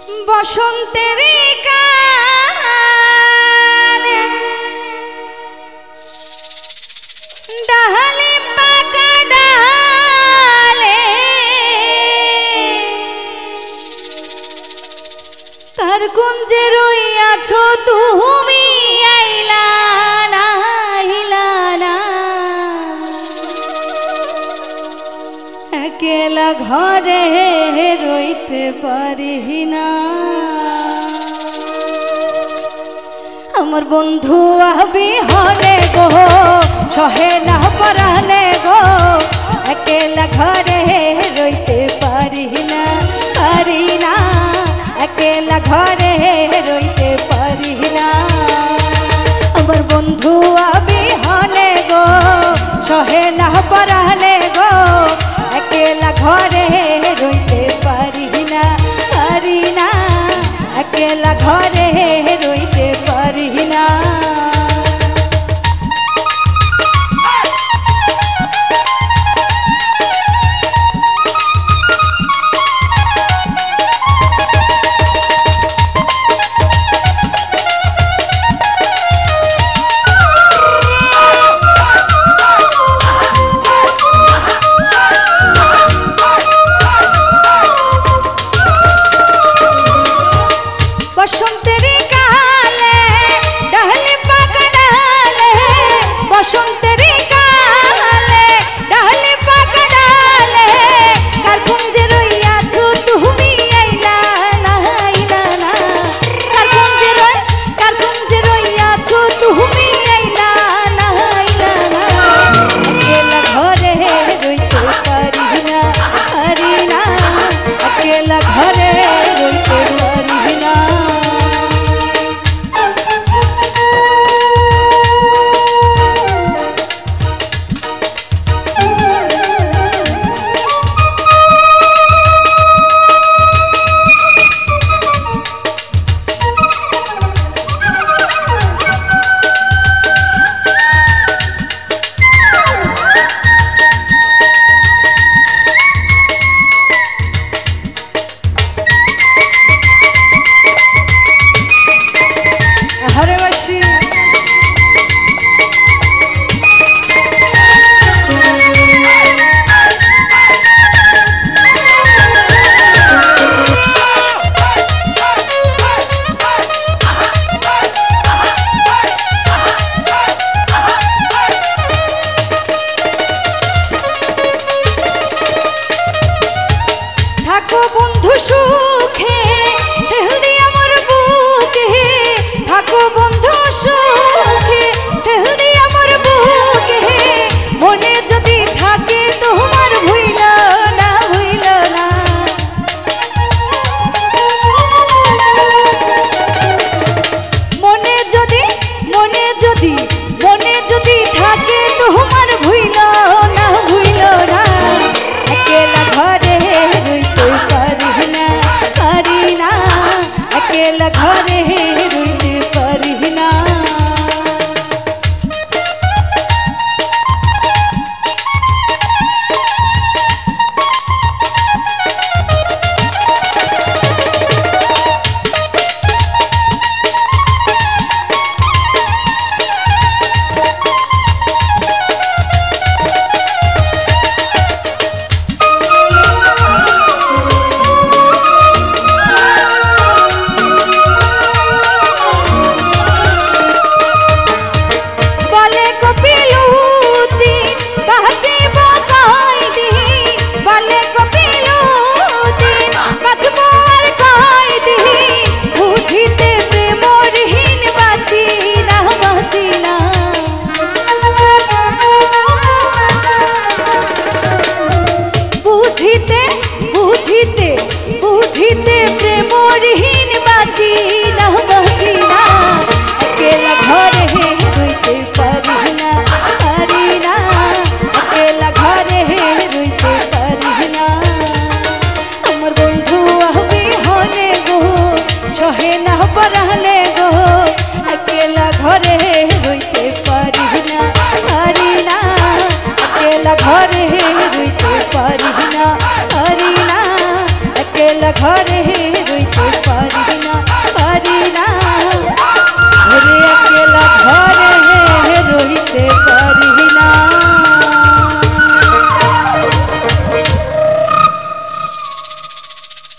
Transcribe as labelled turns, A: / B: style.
A: বসন্তের কালে ডালে পাকা ডালে তার কুঞ্জে রইয়াছো তুমি আইলা না আইলা না একেলা ঘরে রইতে পারি না আমার বন্ধু আবি হলে গো সহে না পরানে গো একেলা ঘরে রইতে পারি না একেলা ঘরে রইতে পারি না আমার বন্ধু আবি হলে গো সহে না পরানে গো একেলা ঘরে রইতে পারি না একেলা ঘরে রইতে পারি না বসন্তের কালে ডালে পাকা ডালে বসন্তের কালে ডালে পাকা ডালে কার কুঞ্জে রইয়াছো তুমি আইলা না কার কুঞ্জে রইয়াছো তুমি আইলা না একেলা ঘরে রইতে পারি না একেলা ঘরে রইতে পারি না বন্ধু সুখে সেহদি আমার বুকে থাকো বন্ধু সুখে সেহদি আমার বুকে মনে যদি থাকে তোমার ভুইল না মনে যদি থাকে তোমার ভুইল না একেলা ঘরে রইতে পারি না একেলা ঘরে রইতে পারি না বুঝিতে প্রেমহীন বাঁচি না একেলা ঘরে রইতে পারি না একেলা ঘরে রইতে পারি না আমার বন্ধু আবি হলে গো সহে না পরালে গো একেলা ঘরে রইতে পারি না একেলা ঘরে রইতে পারি না ঘরে